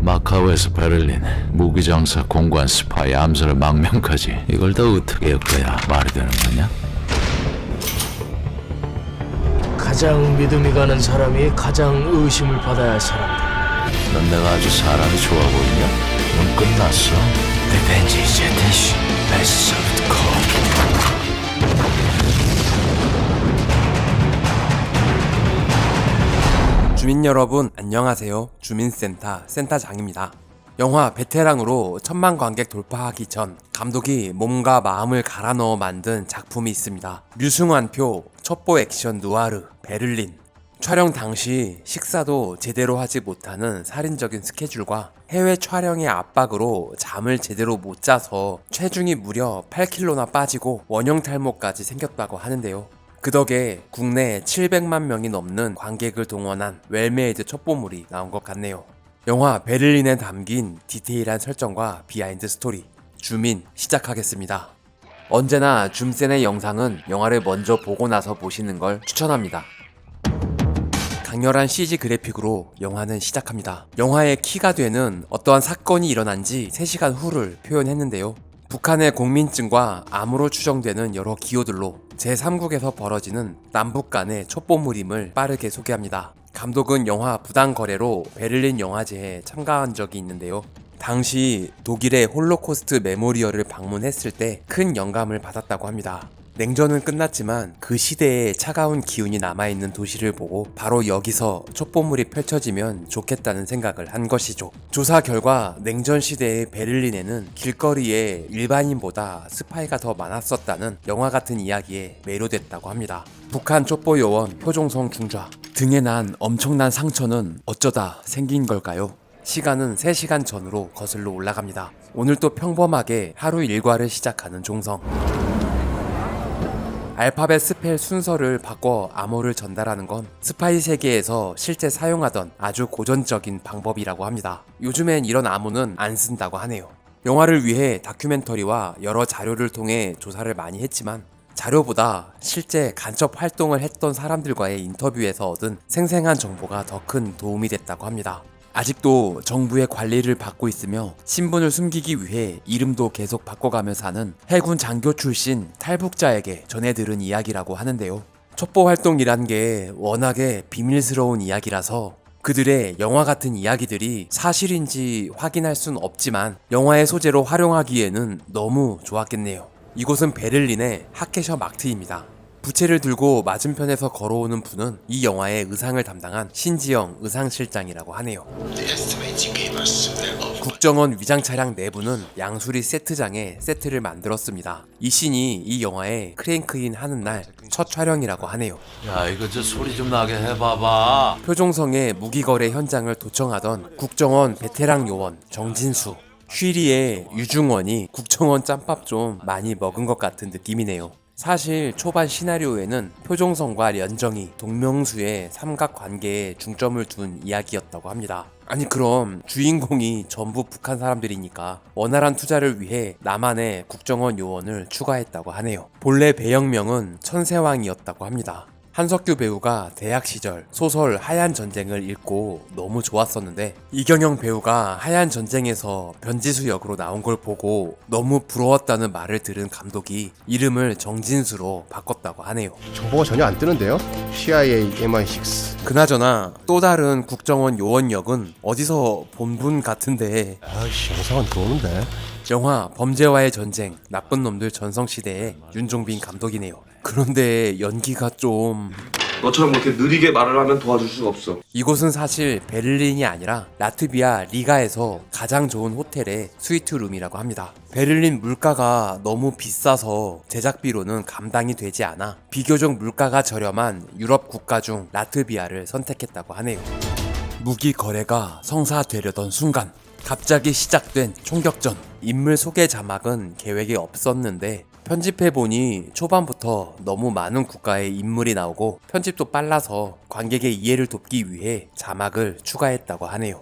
마카오에서 베를린, 무기장사, 공관, 스파이, 암살, 망명까지 이걸 다 어떻게 엮어야 말이 되는 거냐? 가장 믿음이 가는 사람이 가장 의심을 받아야 할 사람이다. 넌 내가 아주 사람이 좋아 보이냐? 넌 끝났어. 리벤지 이제 대시 베스트 콜. 주민 여러분 안녕하세요. 주민센터 센터장입니다. 영화 베테랑으로 1000만 관객 돌파하기 전 감독이 몸과 마음을 갈아 넣어 만든 작품이 있습니다. 류승환표 첩보 액션 누아르 베를린. 촬영 당시 식사도 제대로 하지 못하는 살인적인 스케줄과 해외 촬영의 압박으로 잠을 제대로 못 자서 체중이 무려 8kg나 빠지고 원형 탈모까지 생겼다고 하는데요. 그 덕에 국내 700만 명이 넘는 관객을 동원한 웰메이드 첩보물이 나온 것 같네요. 영화 베를린에 담긴 디테일한 설정과 비하인드 스토리, 줌인 시작하겠습니다. 언제나 줌센의 영상은 영화를 먼저 보고 나서 보시는 걸 추천합니다. 강렬한 CG 그래픽으로 영화는 시작합니다. 영화의 키가 되는 어떠한 사건이 일어난 지 3시간 후를 표현했는데요. 북한의 공민증과 암으로 추정되는 여러 기호들로 제3국에서 벌어지는 남북 간의 첩보물임을 빠르게 소개합니다. 감독은 영화 부당거래로 베를린 영화제에 참가한 적이 있는데요. 당시 독일의 홀로코스트 메모리얼을 방문했을 때 큰 영감을 받았다고 합니다. 냉전은 끝났지만 그 시대에 차가운 기운이 남아있는 도시를 보고 바로 여기서 첩보물이 펼쳐지면 좋겠다는 생각을 한 것이죠. 조사 결과 냉전 시대의 베를린에는 길거리에 일반인보다 스파이가 더 많았었다는 영화 같은 이야기에 매료됐다고 합니다. 북한 첩보 요원 표종성 중좌. 등에 난 엄청난 상처는 어쩌다 생긴 걸까요? 시간은 3시간 전으로 거슬러 올라갑니다. 오늘 또 평범하게 하루 일과를 시작하는 종성. 알파벳 스펠 순서를 바꿔 암호를 전달하는 건 스파이 세계에서 실제 사용하던 아주 고전적인 방법이라고 합니다. 요즘엔 이런 암호는 안 쓴다고 하네요. 영화를 위해 다큐멘터리와 여러 자료를 통해 조사를 많이 했지만 자료보다 실제 간첩 활동을 했던 사람들과의 인터뷰에서 얻은 생생한 정보가 더 큰 도움이 됐다고 합니다. 아직도 정부의 관리를 받고 있으며 신분을 숨기기 위해 이름도 계속 바꿔가면서 사는 해군 장교 출신 탈북자에게 전해 들은 이야기라고 하는데요. 첩보 활동이란 게 워낙에 비밀스러운 이야기라서 그들의 영화 같은 이야기들이 사실인지 확인할 순 없지만 영화의 소재로 활용하기에는 너무 좋았겠네요. 이곳은 베를린의 하케셔 막트입니다. 부채를 들고 맞은편에서 걸어오는 분은 이 영화의 의상을 담당한 신지영 의상실장이라고 하네요. 국정원 위장차량 내부는 양수리 세트장에 세트를 만들었습니다. 이 씬이 이 영화의 크랭크인 하는 날 첫 촬영이라고 하네요. 야, 이거 저 소리 좀 나게 해봐봐. 표종성의 무기거래 현장을 도청하던 국정원 베테랑 요원 정진수. 쉬리의 유중원이 국정원 짬밥 좀 많이 먹은 것 같은 느낌이네요. 사실 초반 시나리오에는 표종성과 련정이 동명수의 삼각관계에 중점을 둔 이야기였다고 합니다. 아니 그럼 주인공이 전부 북한 사람들이니까 원활한 투자를 위해 남한의 국정원 요원을 추가했다고 하네요. 본래 배역명은 천세왕이었다고 합니다. 한석규 배우가 대학 시절 소설 하얀 전쟁을 읽고 너무 좋았었는데 이경영 배우가 하얀 전쟁에서 변지수 역으로 나온 걸 보고 너무 부러웠다는 말을 들은 감독이 이름을 정진수로 바꿨다고 하네요. 정보가 전혀 안 뜨는데요? CIA MI6. 그나저나 또 다른 국정원 요원 역은 어디서 본 분 같은데 아이씨, 영상은 들어오는데. 영화 범죄와의 전쟁 나쁜 놈들 전성시대의 윤종빈 감독이네요. 그런데 연기가 좀... 너처럼 그렇게 느리게 말을 하면 도와줄 수가 없어. 이곳은 사실 베를린이 아니라 라트비아 리가에서 가장 좋은 호텔의 스위트룸이라고 합니다. 베를린 물가가 너무 비싸서 제작비로는 감당이 되지 않아 비교적 물가가 저렴한 유럽 국가 중 라트비아를 선택했다고 하네요. 무기 거래가 성사되려던 순간 갑자기 시작된 총격전. 인물 소개 자막은 계획에 없었는데 편집해보니 초반부터 너무 많은 국가의 인물이 나오고 편집도 빨라서 관객의 이해를 돕기 위해 자막을 추가했다고 하네요.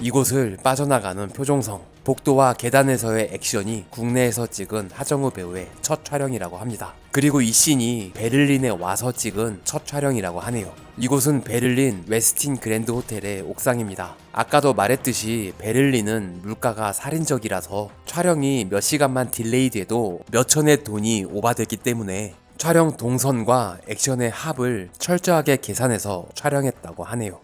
이곳을 빠져나가는 표종성, 복도와 계단에서의 액션이 국내에서 찍은 하정우 배우의 첫 촬영이라고 합니다. 그리고 이 씬이 베를린에 와서 찍은 첫 촬영이라고 하네요. 이곳은 베를린 웨스틴 그랜드 호텔의 옥상입니다. 아까도 말했듯이 베를린은 물가가 살인적이라서 촬영이 몇 시간만 딜레이 돼도 몇천의 돈이 오바됐기 때문에 촬영 동선과 액션의 합을 철저하게 계산해서 촬영했다고 하네요.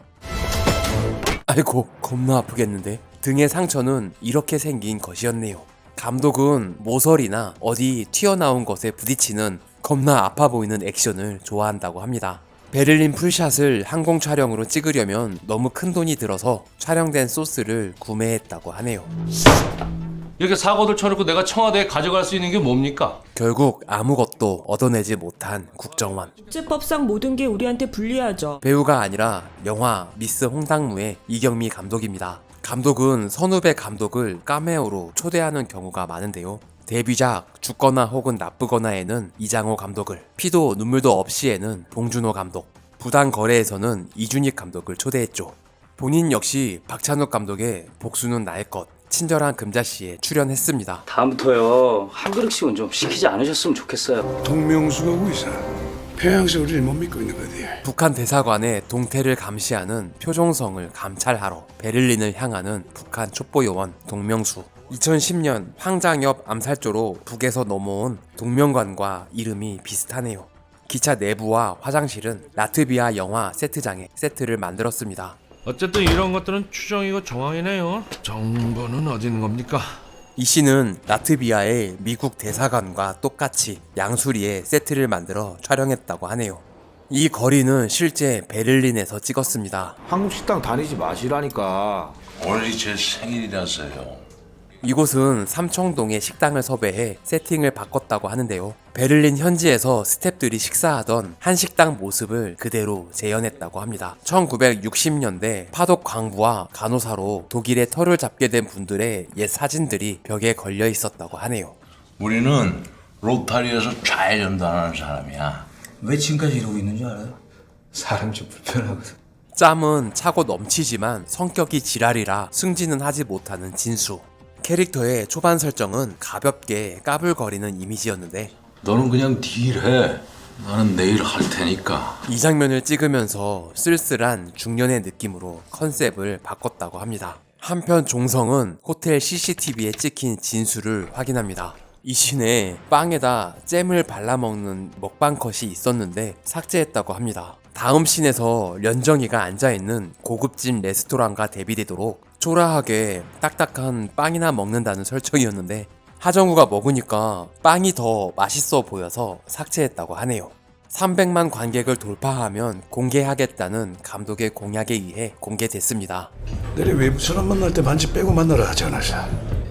아이고, 겁나 아프겠는데? 등의 상처는 이렇게 생긴 것이었네요. 감독은 모서리나 어디 튀어나온 것에 부딪히는 겁나 아파 보이는 액션을 좋아한다고 합니다. 베를린 풀샷을 항공 촬영으로 찍으려면 너무 큰 돈이 들어서 촬영된 소스를 구매했다고 하네요. 이렇게 사고들 쳐놓고 내가 청와대에 가져갈 수 있는 게 뭡니까? 결국 아무것도 얻어내지 못한 국정원. 국제법상 모든 게 우리한테 불리하죠. 배우가 아니라 영화 미스 홍당무의 이경미 감독입니다. 감독은 선후배 감독을 카메오로 초대하는 경우가 많은데요. 데뷔작 죽거나 혹은 나쁘거나에는 이장호 감독을, 피도 눈물도 없이에는 봉준호 감독, 부당거래에서는 이준익 감독을 초대했죠. 본인 역시 박찬욱 감독의 복수는 나의 것, 친절한 금자씨에 출연했습니다. 다음부터요 한 그릇씩은 좀 시키지 않으셨으면 좋겠어요. 동명수가 의사 평양에서 우리를 못 믿고 있는 거지. 북한 대사관의 동태를 감시하는 표종성을 감찰하러 베를린을 향하는 북한 촛보요원 동명수. 2010년 황장엽 암살조로 북에서 넘어온 동명관과 이름이 비슷하네요. 기차 내부와 화장실은 라트비아 영화 세트장에 세트를 만들었습니다. 어쨌든 이런 것들은 추정이고 정황이네요. 정보는 어디 있는 겁니까? 이 씬은 라트비아의 미국 대사관과 똑같이 양수리에 세트를 만들어 촬영했다고 하네요. 이 거리는 실제 베를린에서 찍었습니다. 한국 식당 다니지 마시라니까. 오늘이 제 생일이라서요. 이곳은 삼청동에 식당을 섭외해 세팅을 바꿨다고 하는데요. 베를린 현지에서 스태프들이 식사하던 한식당 모습을 그대로 재현했다고 합니다. 1960년대 파독 광부와 간호사로 독일의 터를 잡게 된 분들의 옛 사진들이 벽에 걸려 있었다고 하네요. 우리는 로타리에서 좌회전하는 사람이야. 왜 지금까지 이러고 있는 줄 알아요? 사람 좀 불편하거든. 짬은 차고 넘치지만 성격이 지랄이라 승진은 하지 못하는 진수. 캐릭터의 초반 설정은 가볍게 까불거리는 이미지였는데 너는 그냥 딜해. 나는 내일 할 테니까. 이 장면을 찍으면서 쓸쓸한 중년의 느낌으로 컨셉을 바꿨다고 합니다. 한편 종성은 호텔 CCTV에 찍힌 진수를 확인합니다. 이 씬에 빵에다 잼을 발라먹는 먹방 컷이 있었는데 삭제했다고 합니다. 다음 씬에서 련정이가 앉아있는 고급진 레스토랑과 대비되도록 초라하게 딱딱한 빵이나 먹는다는 설정이었는데 하정우가 먹으니까 빵이 더 맛있어 보여서 삭제했다고 하네요. 300만 관객을 돌파하면 공개하겠다는 감독의 공약에 의해 공개됐습니다. 내리 외부 사람 만날 때 반지 빼고 만나라 하지 않았어?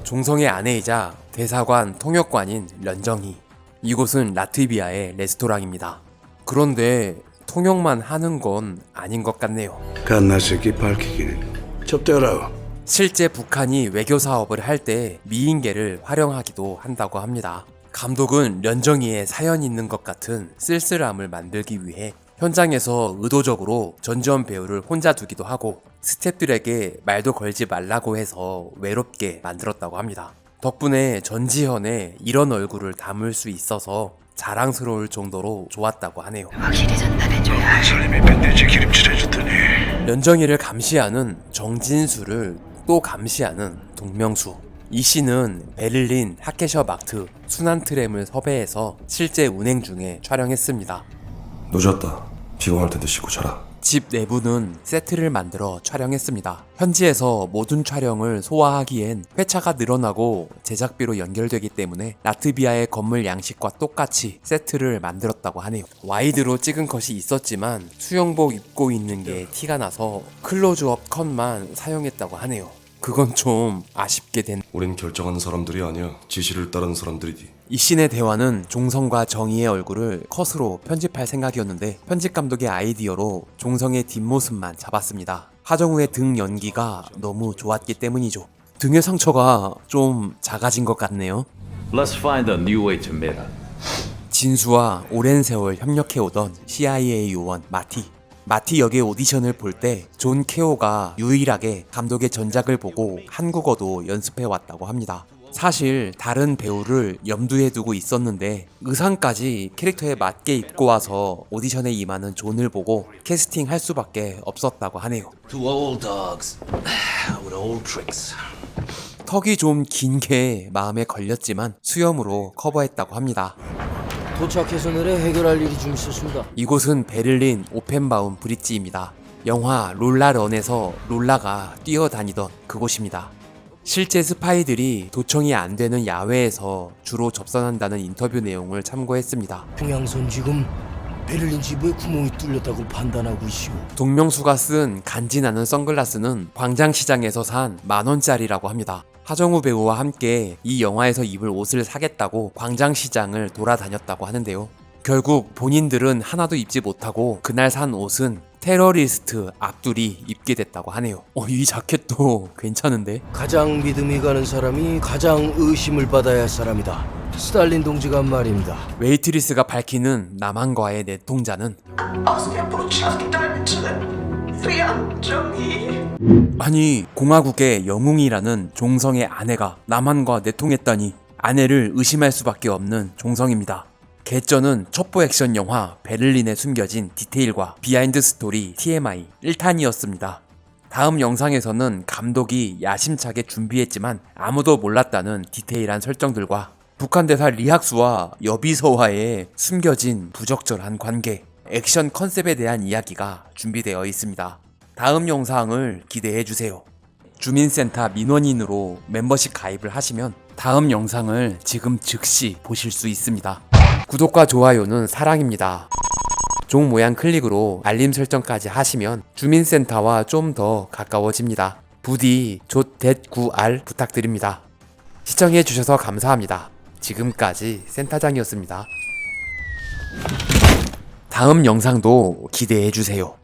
종성의 아내이자 대사관 통역관인 련정이. 이곳은 라트비아의 레스토랑입니다. 그런데 통역만 하는 건 아닌 것 같네요. 갓나새끼 밝히기는 접대하라. 실제 북한이 외교 사업을 할 때 미인계를 활용하기도 한다고 합니다. 감독은 련정이의 사연 있는 것 같은 쓸쓸함을 만들기 위해 현장에서 의도적으로 전지현 배우를 혼자 두기도 하고 스태프들에게 말도 걸지 말라고 해서 외롭게 만들었다고 합니다. 덕분에 전지현의 이런 얼굴을 담을 수 있어서 자랑스러울 정도로 좋았다고 하네요. 확실히 전달해줘야. 설림이 밴드지 기름칠해줬더니. 련정이를 감시하는 정진수를 또 감시하는 동명수. 이 씬은 베를린 하케셔 마트 순환트램을 섭외해서 실제 운행 중에 촬영했습니다. 늦었다. 피곤할 텐데 씻고 자라. 집 내부는 세트를 만들어 촬영했습니다. 현지에서 모든 촬영을 소화하기엔 회차가 늘어나고 제작비로 연결되기 때문에 라트비아의 건물 양식과 똑같이 세트를 만들었다고 하네요. 와이드로 찍은 컷이 있었지만 수영복 입고 있는 게 티가 나서 클로즈업 컷만 사용했다고 하네요. 그건 좀 아쉽게 된. 우린 결정하는 사람들이 아니야. 지시를 따르는 사람들이지. 이 씬의 대화는 종성과 정희의 얼굴을 컷으로 편집할 생각이었는데 편집 감독의 아이디어로 종성의 뒷모습만 잡았습니다. 하정우의 등 연기가 너무 좋았기 때문이죠. 등의 상처가 좀 작아진 것 같네요. Let's find a new way to meet. 진수와 오랜 세월 협력해오던 CIA 요원 마티. 마티 역의 오디션을 볼 때 존 케오가 유일하게 감독의 전작을 보고 한국어도 연습해 왔다고 합니다. 사실 다른 배우를 염두에 두고 있었는데 의상까지 캐릭터에 맞게 입고 와서 오디션에 임하는 존을 보고 캐스팅할 수밖에 없었다고 하네요. Two old dogs with old tricks. 턱이 좀 긴 게 마음에 걸렸지만 수염으로 커버했다고 합니다. 도착해서 내려 해결할 일이 좀 있었습니다. 이곳은 베를린 오펜바움 브릿지입니다. 영화 롤라런에서 롤라가 뛰어다니던 그곳입니다. 실제 스파이들이 도청이 안 되는 야외에서 주로 접선한다는 인터뷰 내용을 참고했습니다. 평양선 지금 베를린 지부에 구멍이 뚫렸다고 판단하고 있시오. 동명수가 쓴 간지나는 선글라스는 광장시장에서 산 10,000원짜리라고 합니다. 하정우 배우와 함께 이 영화에서 입을 옷을 사겠다고 광장시장을 돌아다녔다고 하는데요. 결국 본인들은 하나도 입지 못하고 그날 산 옷은 테러리스트 압둘이 입게 됐다고 하네요. 이 자켓도 괜찮은데? 가장 믿음이 가는 사람이 가장 의심을 받아야 할 사람이다. 스탈린 동지가 한 말입니다. 웨이트리스가 밝히는 남한과의 내통자는 아니 공화국의 영웅이라는 종성의 아내가 남한과 내통했다니 아내를 의심할 수밖에 없는 종성입니다. 개쩌는 첩보 액션 영화 베를린에 숨겨진 디테일과 비하인드 스토리 TMI 1탄이었습니다. 다음 영상에서는 감독이 야심차게 준비했지만 아무도 몰랐다는 디테일한 설정들과 북한 대사 리학수와 여비서와의 숨겨진 부적절한 관계, 액션 컨셉에 대한 이야기가 준비되어 있습니다. 다음 영상을 기대해주세요. 주민센터 민원인으로 멤버십 가입을 하시면 다음 영상을 지금 즉시 보실 수 있습니다. 구독과 좋아요는 사랑입니다. 종 모양 클릭으로 알림 설정까지 하시면 주민센터와 좀 더 가까워집니다. 부디 조9R 부탁드립니다. 시청해주셔서 감사합니다. 지금까지 센터장이었습니다. 다음 영상도 기대해주세요.